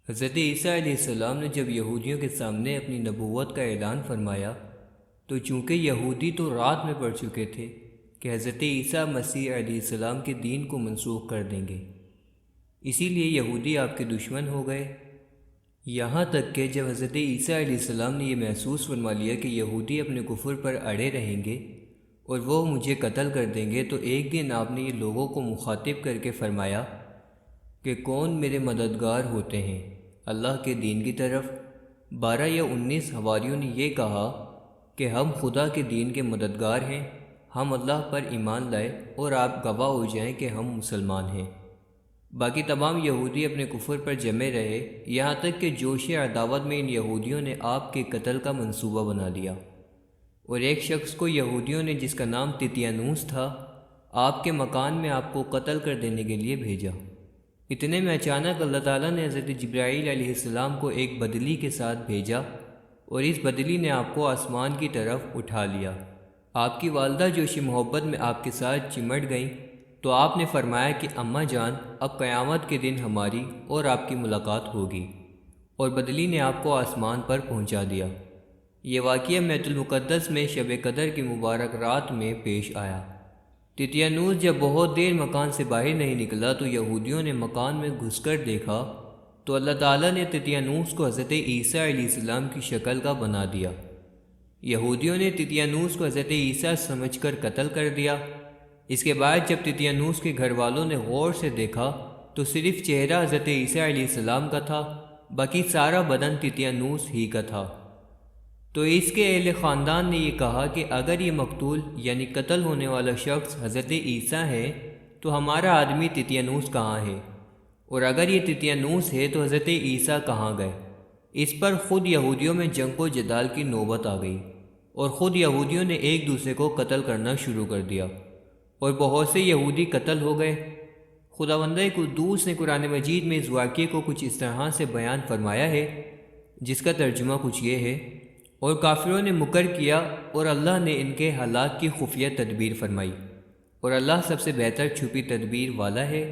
حضرت عیسیٰ علیہ السلام نے جب یہودیوں کے سامنے اپنی نبوت کا اعلان فرمایا تو چونکہ یہودی تو رات میں پڑ چکے تھے کہ حضرت عیسیٰ مسیح علیہ السلام کے دین کو منسوخ کر دیں گے، اسی لیے یہودی آپ کے دشمن ہو گئے، یہاں تک کہ جب حضرت عیسیٰ علیہ السلام نے یہ محسوس فرما لیا کہ یہودی اپنے کفر پر اڑے رہیں گے اور وہ مجھے قتل کر دیں گے، تو ایک دن آپ نے یہ لوگوں کو مخاطب کر کے فرمایا کہ کون میرے مددگار ہوتے ہیں اللہ کے دین کی طرف۔ 12 یا 19 حواریوں نے یہ کہا کہ ہم خدا کے دین کے مددگار ہیں، ہم اللہ پر ایمان لائے اور آپ گواہ ہو جائیں کہ ہم مسلمان ہیں۔ باقی تمام یہودی اپنے کفر پر جمے رہے، یہاں تک کہ جوش عداوت میں ان یہودیوں نے آپ کے قتل کا منصوبہ بنا لیا، اور ایک شخص کو یہودیوں نے جس کا نام تیتیانوس تھا آپ کے مکان میں آپ کو قتل کر دینے کے لیے بھیجا۔ اتنے میں اچانک اللہ تعالیٰ نے حضرت جبرائیل علیہ السلام کو ایک بدلی کے ساتھ بھیجا، اور اس بدلی نے آپ کو آسمان کی طرف اٹھا لیا۔ آپ کی والدہ جوش محبت میں آپ کے ساتھ چمٹ گئیں تو آپ نے فرمایا کہ اماں جان، اب قیامت کے دن ہماری اور آپ کی ملاقات ہوگی، اور بدلی نے آپ کو آسمان پر پہنچا دیا۔ یہ واقعہ بیت المقدس میں شب قدر کی مبارک رات میں پیش آیا۔ تیتیانوس جب بہت دیر مکان سے باہر نہیں نکلا تو یہودیوں نے مکان میں گھس کر دیکھا تو اللہ تعالیٰ نے تیتیانوس کو حضرت عیسیٰ علیہ السلام کی شکل کا بنا دیا۔ یہودیوں نے تیتیانوس کو حضرت عیسیٰ سمجھ کر قتل کر دیا۔ اس کے بعد جب تیتیانوس کے گھر والوں نے غور سے دیکھا تو صرف چہرہ حضرت عیسیٰ علیہ السلام کا تھا، باقی سارا بدن تیتیانوس ہی کا تھا۔ تو اس کے اہل خاندان نے یہ کہا کہ اگر یہ مقتول یعنی قتل ہونے والا شخص حضرت عیسیٰ ہے تو ہمارا آدمی تیتیانوس کہاں ہے، اور اگر یہ تیتیانوس ہے تو حضرت عیسیٰ کہاں گئے۔ اس پر خود یہودیوں میں جنگ و جدال کی نوبت آ گئی، اور خود یہودیوں نے ایک دوسرے کو قتل کرنا شروع کر دیا، اور بہت سے یہودی قتل ہو گئے۔ خداوند قدوس نے قرآن مجید میں اس واقعے کو کچھ اس طرح سے بیان فرمایا ہے، جس کا ترجمہ کچھ یہ ہے: اور کافروں نے مکر کیا اور اللہ نے ان کے ہلاک کی خفیہ تدبیر فرمائی، اور اللہ سب سے بہتر چھپی تدبیر والا ہے۔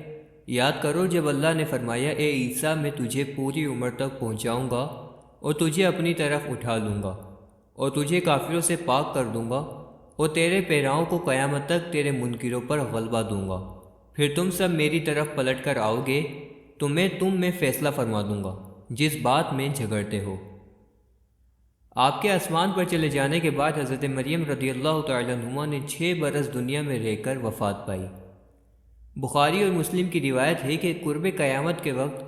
یاد کرو جب اللہ نے فرمایا اے عیسیٰ میں تجھے پوری عمر تک پہنچاؤں گا اور تجھے اپنی طرف اٹھا لوں گا اور تجھے کافروں سے پاک کر دوں گا، اور تیرے پیراؤں کو قیامت تک تیرے منکروں پر غلبہ دوں گا، پھر تم سب میری طرف پلٹ کر آؤ گے تو میں تم میں فیصلہ فرما دوں گا جس بات میں جھگڑتے ہو۔ آپ کے آسمان پر چلے جانے کے بعد حضرت مریم رضی اللہ تعالیٰ عنہا نے 6 برس دنیا میں رہ کر وفات پائی۔ بخاری اور مسلم کی روایت ہے کہ قرب قیامت کے وقت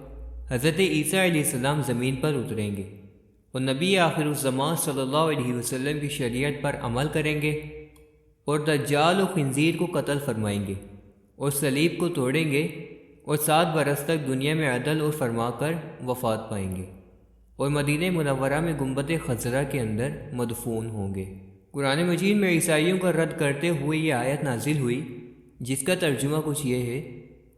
حضرت عیسیٰ علیہ السلام زمین پر اتریں گے اور نبی آخر الزمان صلی اللہ علیہ وسلم کی شریعت پر عمل کریں گے، اور دجال و خنزیر کو قتل فرمائیں گے اور صلیب کو توڑیں گے، اور 7 برس تک دنیا میں عدل اور فرما کر وفات پائیں گے، اور مدینہ منورہ میں گنبد خضرا کے اندر مدفون ہوں گے۔ قرآن مجید میں عیسائیوں کا رد کرتے ہوئے یہ آیت نازل ہوئی، جس کا ترجمہ کچھ یہ ہے: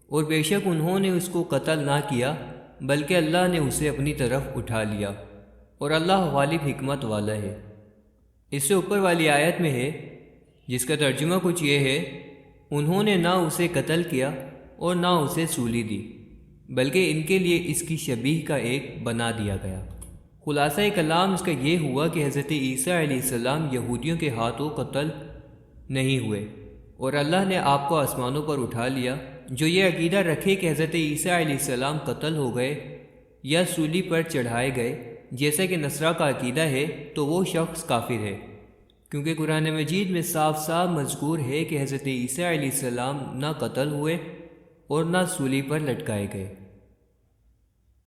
اور بے شک انہوں نے اس کو قتل نہ کیا بلکہ اللہ نے اسے اپنی طرف اٹھا لیا، اور اللہ غالب حکمت والا ہے۔ اس سے اوپر والی آیت میں ہے، جس کا ترجمہ کچھ یہ ہے: انہوں نے نہ اسے قتل کیا اور نہ اسے سولی دی، بلکہ ان کے لیے اس کی شبیہ کا ایک بنا دیا گیا۔ خلاصہ کلام اس کا یہ ہوا کہ حضرت عیسیٰ علیہ السلام یہودیوں کے ہاتھوں قتل نہیں ہوئے، اور اللہ نے آپ کو آسمانوں پر اٹھا لیا۔ جو یہ عقیدہ رکھے کہ حضرت عیسیٰ علیہ السلام قتل ہو گئے یا سولی پر چڑھائے گئے جیسا کہ نصارہ کا عقیدہ ہے تو وہ شخص کافر ہے، کیونکہ قرآن مجید میں صاف صاف مذکور ہے کہ حضرت عیسیٰ علیہ السلام نہ قتل ہوئے اور نہ سولی پر لٹکائے گئے۔